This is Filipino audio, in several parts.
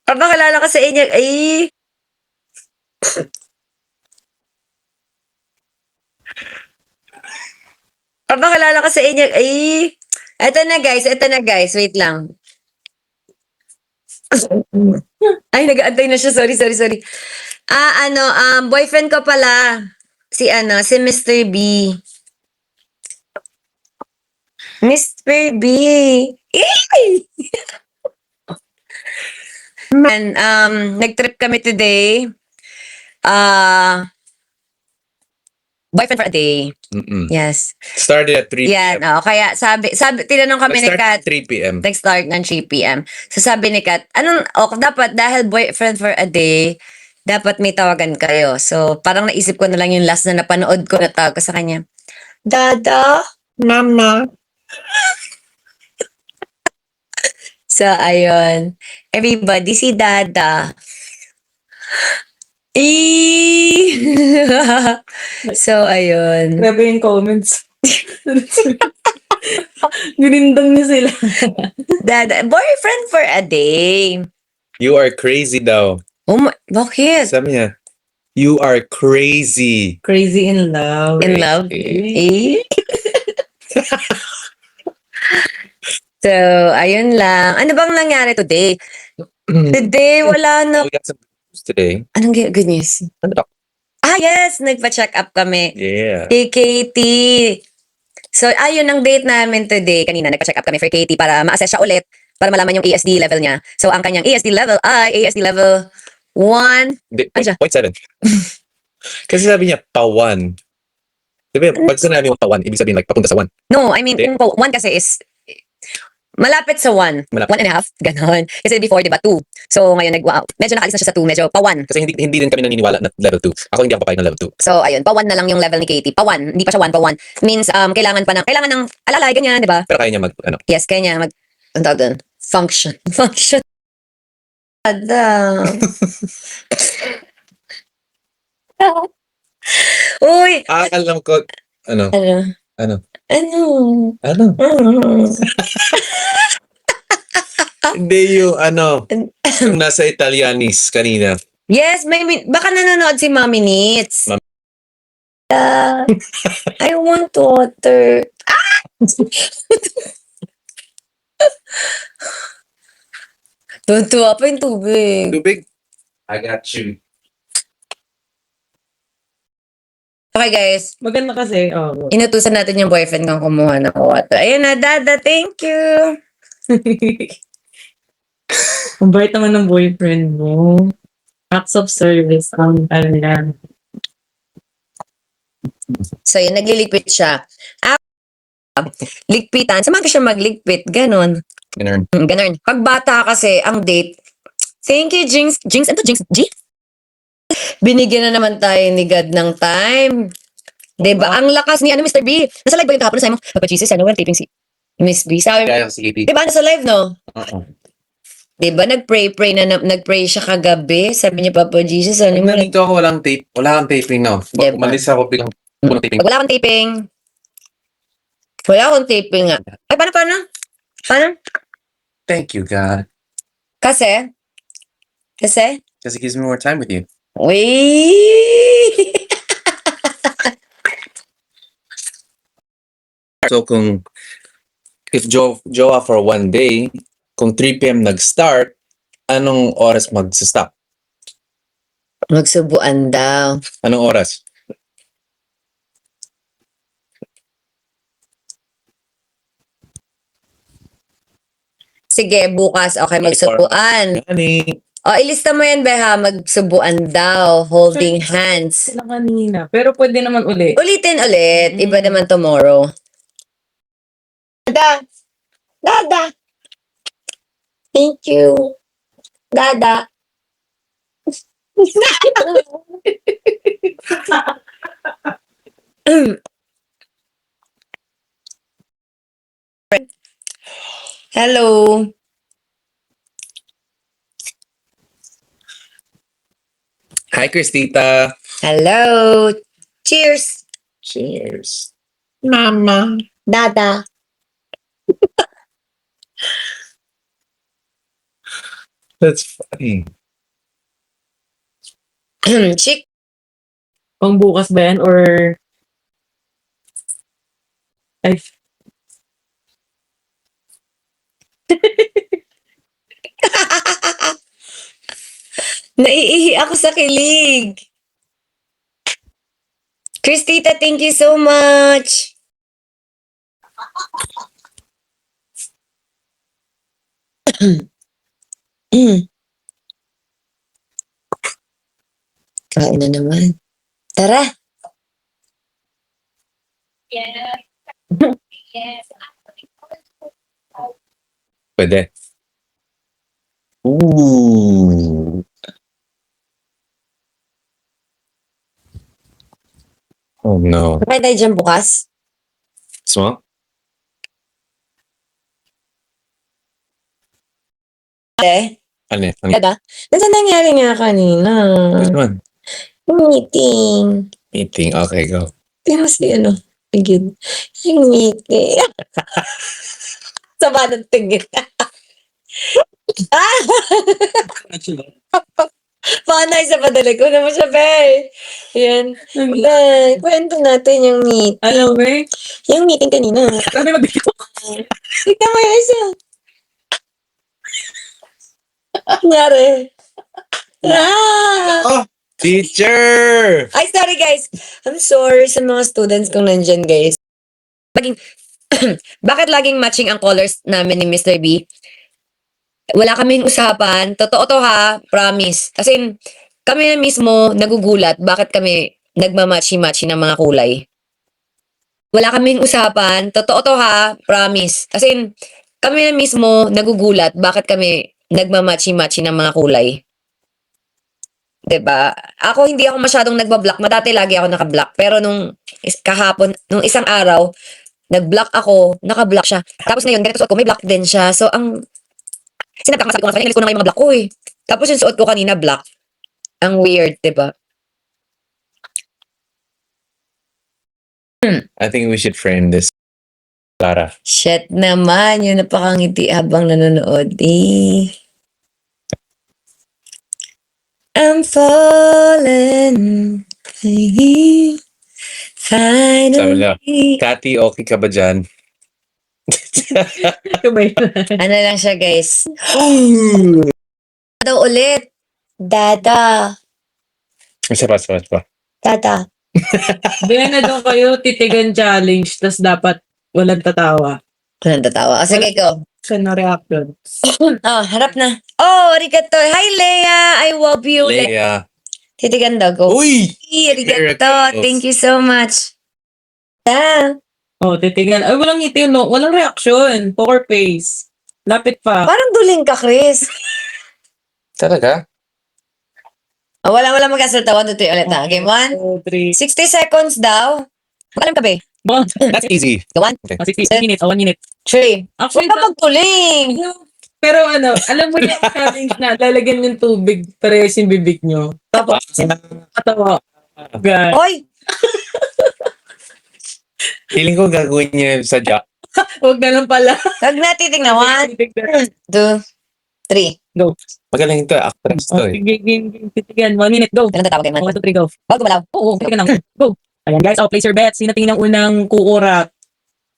Papakilala ko sa inyo, ay. Papakilala ko sa inyo, ay. Eto na guys, wait lang. Ay, nag-aantay na siya, sorry. Boyfriend ko pala, si Mr. B. Mr. B. Yay! Man, nag-trip kami today. Boyfriend for a day. Yes. Started at 3 Yan, p.m. kaya sabi, tinanong kami ni Start Kat. at 3 p.m. Nag-start ng 3 p.m. So sabi ni Kat, dapat dahil boyfriend for a day, dapat may tawagan kayo. So parang naisip ko na lang yung last na napanood ko na tawag ko sa kanya. Dada, mama. So ayun, everybody si Dada. So ayun. Grabe yung comments. Ginindang niya sila. Dada, boyfriend for a day. You are crazy daw. Oh my, bakit? Sabi niya, you are crazy. Crazy in love. In love? Eh? So, ayun lang. Ano bang nangyari today? Today, wala na. We got some news today. Anong good news? Yes! Nagpa-check up kami. Yeah. Kay Katie. So, ayun ang date namin today. Kanina, nagpa-check up kami for Katie para ma-assess siya ulit para malaman yung ASD level niya. So, ang kanyang ASD level ay ASD level 1. Hindi, Ano siya? 0.7. Kasi sabi niya, pa-1. Diba, pag sinabi mo pa-1, ibig sabihin like papunta sa 1. No, I mean, yung 1 kasi is malapit sa 1. Malapit. 1.5. Ganon. Kasi before, diba, 2. So, ngayon, medyo nakalis na siya sa 2. Medyo pa-1. Kasi hindi din kami naniniwala na level 2. Ako hindi ako papayag ng level 2. So, ayun, pa-1 na lang yung level ni Katie. Pa-1. Hindi pa siya 1, pa-1. Means, kailangan ng alalay, ganyan, diba? Pero kaya niya Yes, kaya niya ang tawag doon? Function. Ada. Uy! alam ko, ano? Ano? Hindi yung yung nasa Italianis kanina. Yes, baka nanonood si Mommy Needs. I want water. Tuwa pa yung tubig. Tubig? I got you. Okay guys, Maganda kasi. inutusan natin yung boyfriend kong kumuha ng water. Ayun na, Dada, thank you. Ang bait naman ng boyfriend mo. Acts of service. Ang talaga. So yun, nagliligpit siya. Ligpitan. Samahan ko siya magligpit. Ganon. Ganun. Ganon. Pag bata kasi, ang date, thank you, Jinx. Jinx, ano to, Jinx? G? Binigyan na naman tayo ni God ng time. Diba? Ang lakas ni Mr. B. Nasa live ba yung kahapon? Sabi mo, Papa Jesus, we're taping si Miss B. Sabi, Kaya si Katie. diba? Nasa live, no? Uh-uh. Diba? Nag-pray siya kagabi. Sabi niya, Papa Jesus, ano Pag mo? nandito ako, walang taping, no? Diba? Umalis ako, biglang puno taping. Pag wala akong taping, nga. Ay, paano? Thank you, God. Kasi? Because it gives me more time with you. Wait! So, if Jowa for 1 day, kung 3 p.m. nag-start, anong oras mag-stop? Magsubuan daw. Anong oras? Sige, bukas. Okay, magsubuan. Honey. O, ilista mo yan, Beha. Magsubuan daw. Holding hands. Sila kanina. Pero pwede naman uli. Ulitin ulit. Iba naman tomorrow. Dada. Thank you. Dada. Hello. Hi, Christita. Hello. Cheers. Cheers. Mama. Dada. That's funny. Chick. Pang bukas ba yan or... Ay, Naiihi ako sa kilig. Christita, thank you so much. Kain na naman. Tara. Pwede. Ooh. Oh no. Kapag tayo dyan bukas. Small? Ano yan? Ano yan? Dada. Ano nangyari nga kanina? Which one? Meeting. Meeting. Okay, go. Pero si ano, tigil. Yung meeting. Sama ng tigil. Ah! Panay sa padala ko naman siya, be. Yan. Day, kwento natin yung meeting. alam mo eh. Yung meeting kanina. Sabi mag-video. Tignan mo yung isa. Nangyari. Ah! Teacher! Ay, sorry guys. I'm sorry sa mga students kung nandyan, guys. Bakit laging matching ang colors namin ni Mr. B? Wala kaming usapan. Totoo to ha. Promise. As in, kami na mismo nagugulat bakit kami nagmamatchy-matchy ng mga kulay. Wala kaming usapan. Totoo to ha. Promise. As in, kami na mismo nagugulat bakit kami nagmamatchy-matchy ng mga kulay. 'Diba? Ako hindi ako masyadong nagbablock. Dati lagi ako nakablock. Pero nung kahapon, nung isang araw, nag-block ako, naka-block siya. Tapos ngayon, ganito suot ko, may block din siya. So, ang sinabak ko nga sa kanya, inalis ko na nga yung mga block ko eh. Tapos yung suot ko kanina, black. Ang weird, 'diba? I think we should frame this. Clara. Shit naman, yun napakangiti habang nanonood eh. I'm falling for you. Sabi niya, Finally. Kati, okay ka ba dyan? Kamay na. Ano lang siya, guys? Daw ulit. Dada. Isa pa. Dada. Diyan na doon kayo, titigan challenge, tas dapat walang tatawa. Walang tatawa. O, sige, go. Siya na reaction. Oh, harap na. Oh, arigato. Hi, Leia. I love you. Leia. Titigan daw, go. Uy! Arigato. Miracles. Thank you so much. Ah, Oh, titigan. Ay, walang ngiti, no? Walang reaction. Poker face. Lapit pa. parang duling ka, Chris. Talaga? Oh, wala magkasalta. 1, 2, 3 ulit na. Game 1. 2, 3. 60 seconds daw. Alam ka ba? That's easy. Go 1, 60 minutes. 1 minute. 3. Actually, Huwag ka magtuling. pero ano, alam mo yung challenge na lalagyan yung tubig parehas yung bibig nyo. Tapos, katawa. Guys. Hoy! Feeling ko gagawin niya yung sadya. Huwag na lang pala. Huwag na titignan. 1, 2, 3. Magaling ito. Actress to eh. Game. Titigan. 1 minute. Go. Ganun tatawag kayo 1, man. 2, 3, go. Huwag gumalaw. Oo, titigan lang. Go. Ayan guys, place your bets. Sino tingin ng unang kukurap?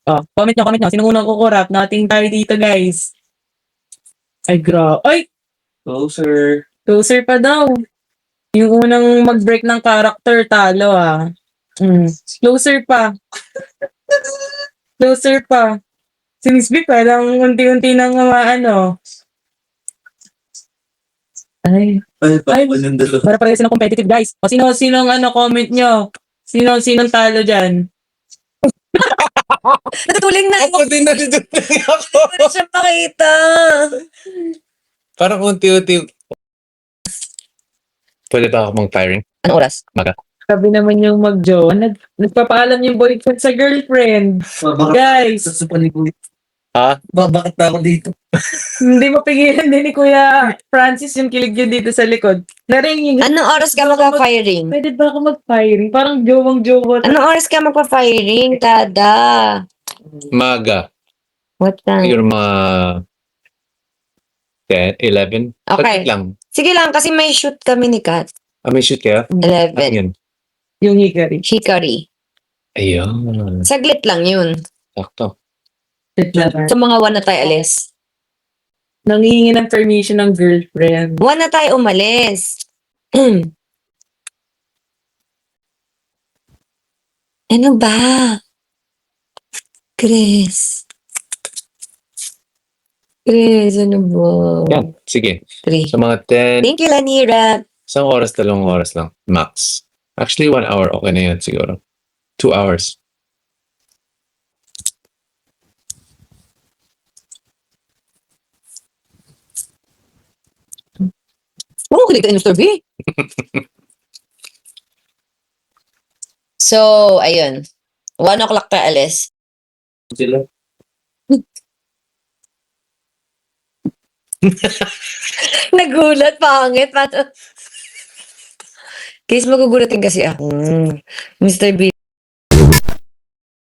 Oh, comment nyo. Sino unang kukurap? Nating tayo dito guys. Ay, Ay! Closer pa daw. Yung unang mag-break ng character, talo ah. Closer pa. Si Miss B parang unti-unti nang ano. Ay, para pareho silang competitive guys. O sinong comment nyo? Sinong talo dyan? Natutuling na. Ako din nandun ako. Hindi ko na siya makita. Parang unti-unti. Pwede ba ako mag-firing? Anong oras? Sabi naman yung mag-jowa, nagpapaalam yung boyfriend sa girlfriend. Guys, Ha? Bakit na ako dito? Hindi mapigilan din ni Kuya Francis yung kilig yun dito sa likod. Naringin. Anong oras ka magpa-firing? Pwede ba ako mag-firing? Parang jowang-jowa. Anong oras ka magpa-firing, Tada? Maga. What time? Siguro mga 10, 11. Okay. Saglit lang. Sige lang, kasi may shoot kami ni Kat. May shoot kaya? 11. Ayun. Yung hikari. Hikari. Ayun. Saglit lang yun. Sakto. Sa mga 1 na tayo alis. Nangihingi ng permission ng girlfriend. 1 na tayo umalis. Ano ba? Chris, ano ba? Yan. Sige. 3. Sa mga 10, Thank you, Lanira. isang oras, 2 oras lang. Max. Actually, 1 hour. Okay na yan siguro. 2 hours. Oo, kilig ka Mr. B. So, ayun. 1 o'clock tayo alis. Sila. Nagulat, pangit. Case magugulatin kasi ako. Mr. B,